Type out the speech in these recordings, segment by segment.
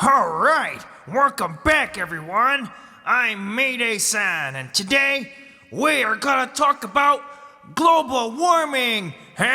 Alright, welcome back everyone. I'm Maydaysan, and today we are gonna talk about global warming. That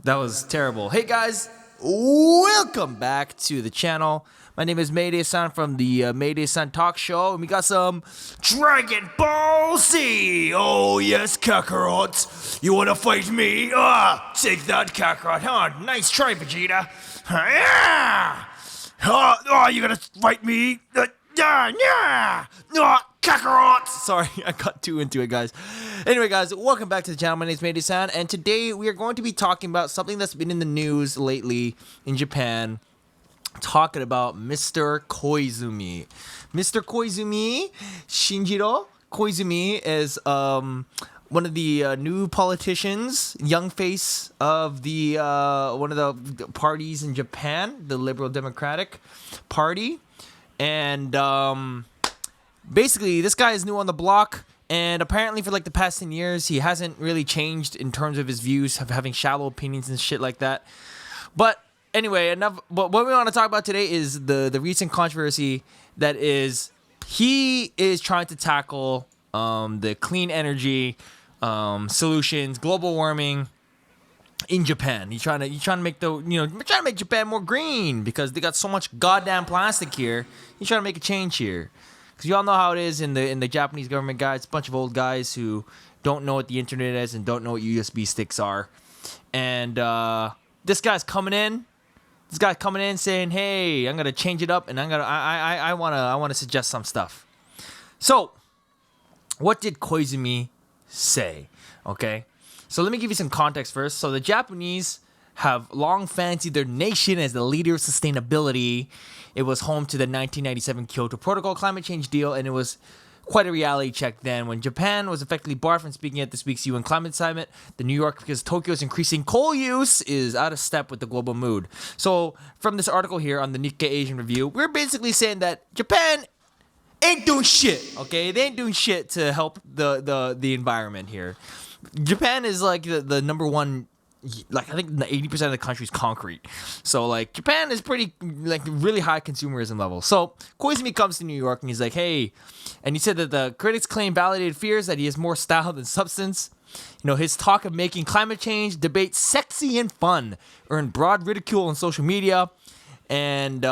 was terrible. Hey guys, welcome back to the channel. My name is Maydaysan from the Maydaysan TALKS show, and we got some Dragon Ball Z. Oh yes, Kakarot. You wanna fight me? Take that, Kakarot. Nice try, Vegeta. You gonna fight me? Kakarot. Sorry, I got too into it, guys. Anyway, guys, welcome back to the channel. My name is Maydaysan, and today we are going to be talking about something that's been in the news lately in Japan. Talking about Mr. Koizumi. Mr. Koizumi, Shinjiro Koizumi, is one of the new politicians, young face of the one of the parties in Japan, the Liberal Democratic Party. And basically, this guy is new on the block. And apparently for like the past 10 years, he hasn't really changed in terms of his views of having shallow opinions and shit like that. But anyway, enough. But what we want to talk about today is the recent controversy that is he is trying to tackle the clean energy solutions, global warming in Japan. He's trying to make trying to make Japan more green because they got so much goddamn plastic here. He's trying to make a change here. Because you all know how it is in the Japanese government, guys. It's a bunch of old guys who don't know what the internet is and don't know what USB sticks are. And this guy's coming in. This guy's coming in saying, "Hey, I'm gonna change it up, and I wanna suggest some stuff." So, what did Koizumi say? Okay, so let me give you some context first. So the Japanese have long fancied their nation as the leader of sustainability. It was home to the 1997 Kyoto Protocol climate change deal, and it was quite a reality check then when Japan was effectively barred from speaking at this week's UN Climate Summit. The New York, because Tokyo's increasing coal use, is out of step with the global mood. So from this article here on the Nikkei Asian Review, we're basically saying that Japan ain't doing shit, okay? They ain't doing shit to help the environment here. Japan is like the number one, like I think 80% of the country is concrete. So like Japan is pretty like really high consumerism level. So Koizumi comes to New York and he's like, "Hey," and he said that the critics claim validated fears that he has more style than substance. His talk of making climate change debate sexy and fun earned broad ridicule on social media, and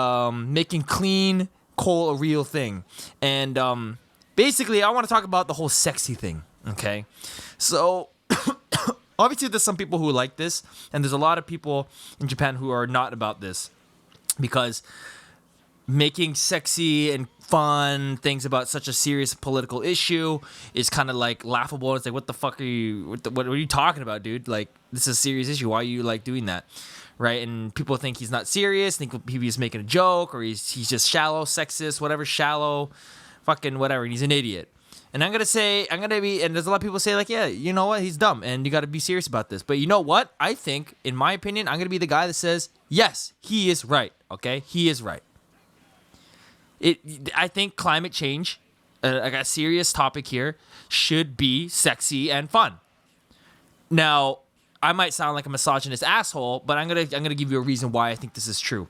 making clean coal a real thing. And basically, I want to talk about the whole sexy thing. Okay, so. Obviously, there's some people who like this, and there's a lot of people in Japan who are not about this because making sexy and fun things about such a serious political issue is kind of like laughable. It's like, what the fuck are you? What are you talking about, dude? Like, this is a serious issue. Why are you like doing that, right? And people think he's not serious, think he's making a joke, or he's just shallow, sexist, whatever, shallow, fucking whatever. And he's an idiot. And and there's a lot of people say like, yeah, you know what, he's dumb, and you got to be serious about this. But you know what? I think, in my opinion, I'm going to be the guy that says, yes, he is right, okay? He is right. I think climate change, like a serious topic here, should be sexy and fun. Now, I might sound like a misogynist asshole, but I'm gonna give you a reason why I think this is true.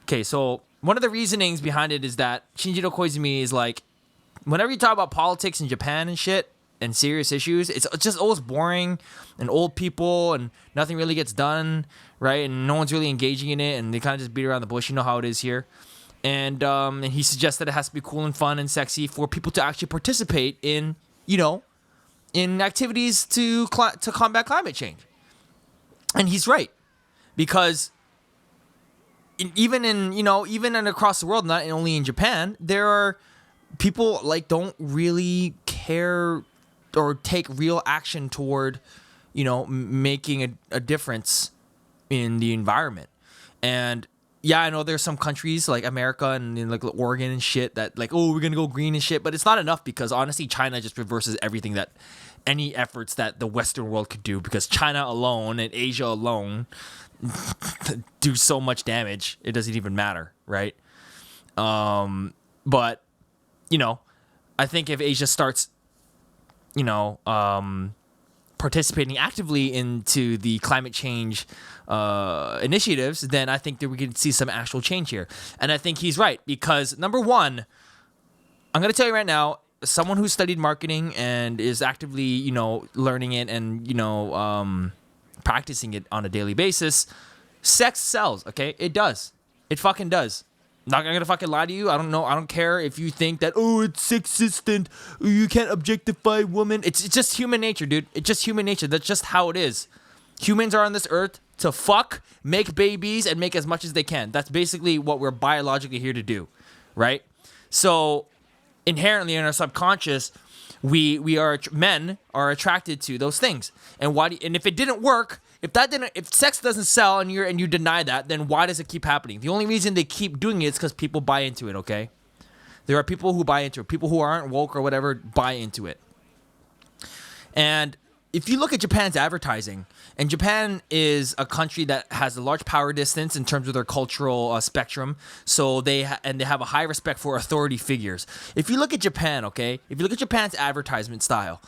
Okay, so one of the reasonings behind it is that Shinjiro Koizumi is like, whenever you talk about politics in Japan and shit and serious issues, it's just always boring and old people and nothing really gets done, right? And no one's really engaging in it, and they kind of just beat around the bush. You know how it is here. And he suggests that it has to be cool and fun and sexy for people to actually participate in, in activities to combat climate change. And he's right, because even across the world, not only in Japan, there are people like don't really care or take real action toward, making a difference in the environment. And yeah, I know there's some countries like America and like Oregon and shit that like, oh, we're gonna go green and shit, but it's not enough because honestly, China just reverses everything that any efforts that the Western world could do, because China alone and Asia alone do so much damage. It doesn't even matter, right? But I think if Asia starts, participating actively into the climate change initiatives, then I think that we can see some actual change here. And I think he's right, because number one, I'm going to tell you right now, someone who studied marketing and is actively, learning it and, practicing it on a daily basis, sex sells, okay? It does. It fucking does. Not gonna fucking lie to you. I don't care if you think that, it's sexist and you can't objectify women. It's just human nature, dude. It's just human nature. That's just how it is. Humans are on this earth to fuck, make babies, and make as much as they can. That's basically what we're biologically here to do, right? So inherently in our subconscious, men are attracted to those things. And and if it didn't work, if sex doesn't sell and you deny that, then why does it keep happening? The only reason they keep doing it is because people buy into it, okay? There are people who buy into it. People who aren't woke or whatever buy into it. And if you look at Japan's advertising, and Japan is a country that has a large power distance in terms of their cultural spectrum, so they have a high respect for authority figures. If you look at Japan, okay, if you look at Japan's advertisement style,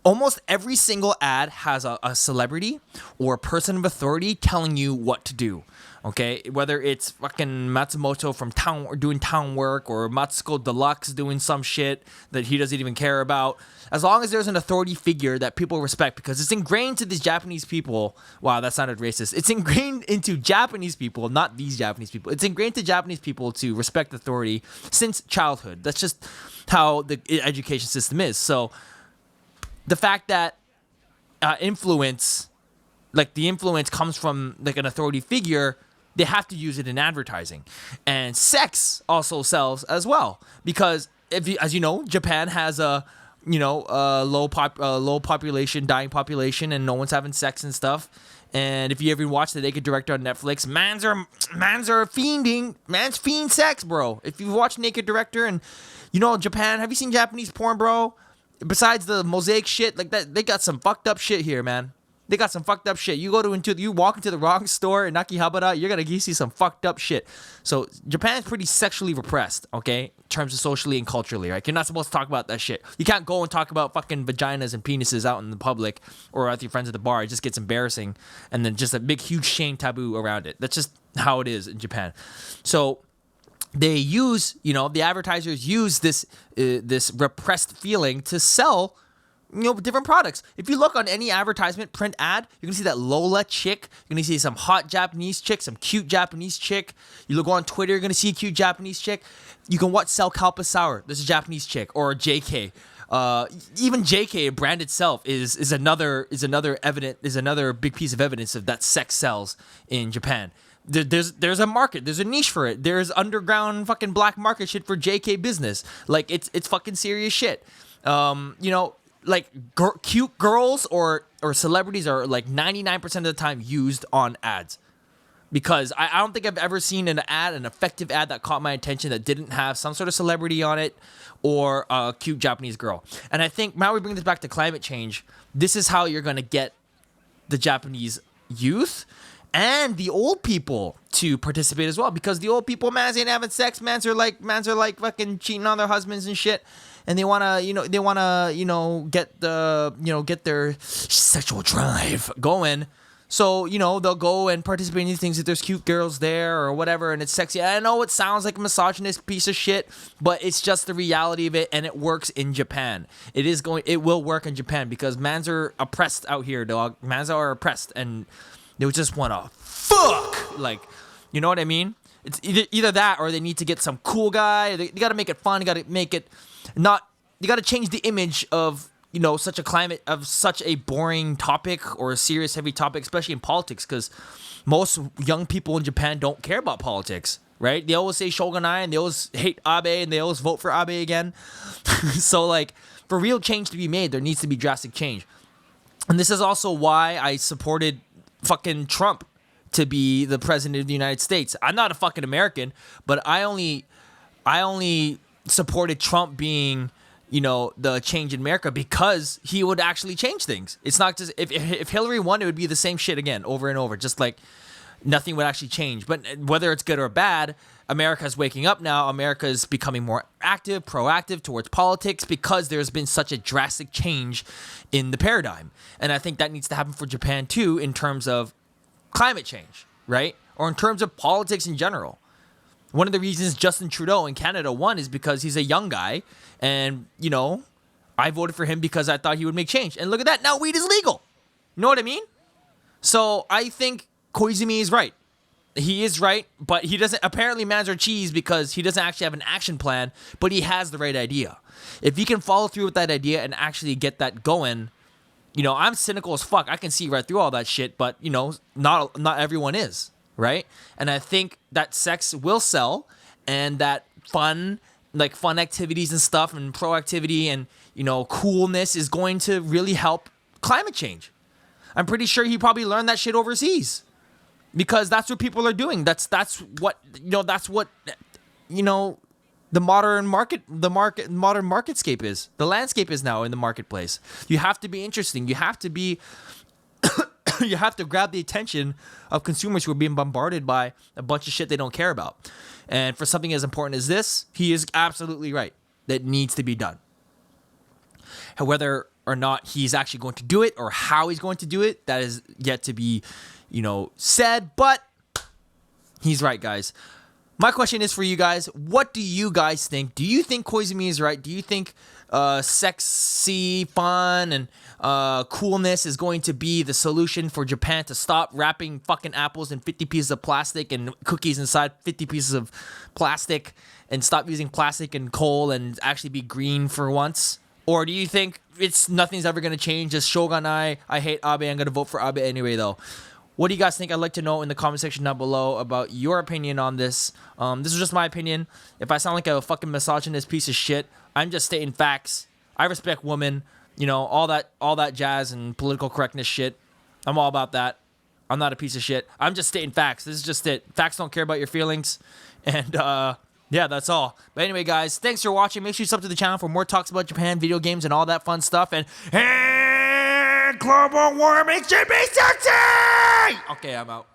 almost every single ad has a celebrity or a person of authority telling you what to do. Okay, whether it's fucking Matsumoto from doing town work, or Matsuko Deluxe doing some shit that he doesn't even care about. As long as there's an authority figure that people respect, because it's ingrained to these Japanese people. Wow, that sounded racist. It's ingrained into Japanese people, not these Japanese people. It's ingrained to Japanese people to respect authority since childhood. That's just how the education system is. So the fact that the influence comes from like an authority figure, they have to use it in advertising. And sex also sells as well, because as you know, Japan has a low population, dying population, and no one's having sex and stuff. And if you ever watch the Naked Director on Netflix, mans fiend sex, bro. If you watch Naked Director and Japan, have you seen Japanese porn, bro? Besides the mosaic shit like that, they got some fucked up shit here, man. They got some fucked up shit. You walk into the wrong store in Akihabara, you're gonna see some fucked up shit. So Japan's pretty sexually repressed, okay, in terms of socially and culturally, right? You're not supposed to talk about that shit. You can't go and talk about fucking vaginas and penises out in the public or with your friends at the bar. It just gets embarrassing, and then just a big, huge shame taboo around it. That's just how it is in Japan. So they use, the advertisers use this repressed feeling to sell, different products. If you look on any advertisement print ad, you're gonna see that Lola chick. You're gonna see some hot Japanese chick, some cute Japanese chick. You go on Twitter, you're gonna see a cute Japanese chick. You can watch Sell Kalpa Sour. There's a Japanese chick, or JK. Even JK brand itself is another big piece of evidence of that sex sells in Japan. There's a market, there's a niche for it. There's underground fucking black market shit for JK business. Like it's fucking serious shit. Cute girls or celebrities are like 99% of the time used on ads. Because I don't think I've ever seen an effective ad that caught my attention that didn't have some sort of celebrity on it or a cute Japanese girl. And I think now we bring this back to climate change. This is how you're going to get the Japanese youth and the old people to participate as well, because the old people, man, ain't having sex. Mans are like fucking cheating on their husbands and shit, and they wanna get their sexual drive going. So they'll go and participate in these things if there's cute girls there or whatever, and it's sexy. I know it sounds like a misogynist piece of shit, but it's just the reality of it, and it works in Japan. It will work in Japan because mans are oppressed out here, dog. Mans are oppressed, and they would just want to fuck. Like, you know what I mean? It's either that or they need to get some cool guy. They got to make it fun. You got to make it not. You got to change the image of such a climate, of such a boring topic or a serious, heavy topic, especially in politics, because most young people in Japan don't care about politics, right? They always say shogunai, and they always hate Abe, and they always vote for Abe again. So, like, for real change to be made, there needs to be drastic change. And this is also why I supported fucking Trump to be the president of the United States. I'm not a fucking American, but I only supported Trump being, the change in America because he would actually change things. It's not just if Hillary won, it would be the same shit again, over and over. Just like nothing would actually change. But whether it's good or bad, America's waking up now. America's becoming more active, proactive towards politics because there's been such a drastic change in the paradigm. And I think that needs to happen for Japan too in terms of climate change, right? Or in terms of politics in general. One of the reasons Justin Trudeau in Canada won is because he's a young guy. And, you know, I voted for him because I thought he would make change. And look at that. Now weed is legal. You know what I mean? So I think Koizumi is right. He is right, but he doesn't apparently manage our cheese because he doesn't actually have an action plan, but he has the right idea. If he can follow through with that idea and actually get that going, you know, I'm cynical as fuck. I can see right through all that shit, but, you know, not everyone is, right? And I think that sex will sell and that fun activities and stuff and proactivity and, you know, coolness is going to really help climate change. I'm pretty sure he probably learned that shit overseas. Because that's what people are doing. That's what the modern marketscape is. The landscape is now in the marketplace. You have to be interesting. You have to be you have to grab the attention of consumers who are being bombarded by a bunch of shit they don't care about. And for something as important as this, he is absolutely right. That needs to be done. Whether or not he's actually going to do it or how he's going to do it, that is yet to be, you know, said, but he's right, guys. My question is for you guys. What do you guys think? Do you think Koizumi is right? Do you think sexy, fun, and coolness is going to be the solution for Japan to stop wrapping fucking apples in 50 pieces of plastic and cookies inside 50 pieces of plastic and stop using plastic and coal and actually be green for once? Or do you think nothing's ever going to change? Just Shogun, I hate Abe. I'm going to vote for Abe anyway, though. What do you guys think? I'd like to know in the comment section down below about your opinion on this. This is just my opinion. If I sound like a fucking misogynist piece of shit, I'm just stating facts. I respect women, you know, all that jazz and political correctness shit. I'm all about that. I'm not a piece of shit. I'm just stating facts. This is just it. Facts don't care about your feelings. And yeah, that's all. But anyway, guys, thanks for watching. Make sure you sub to the channel for more talks about Japan, video games, and all that fun stuff. And global warming should be sexy! Okay, I'm out.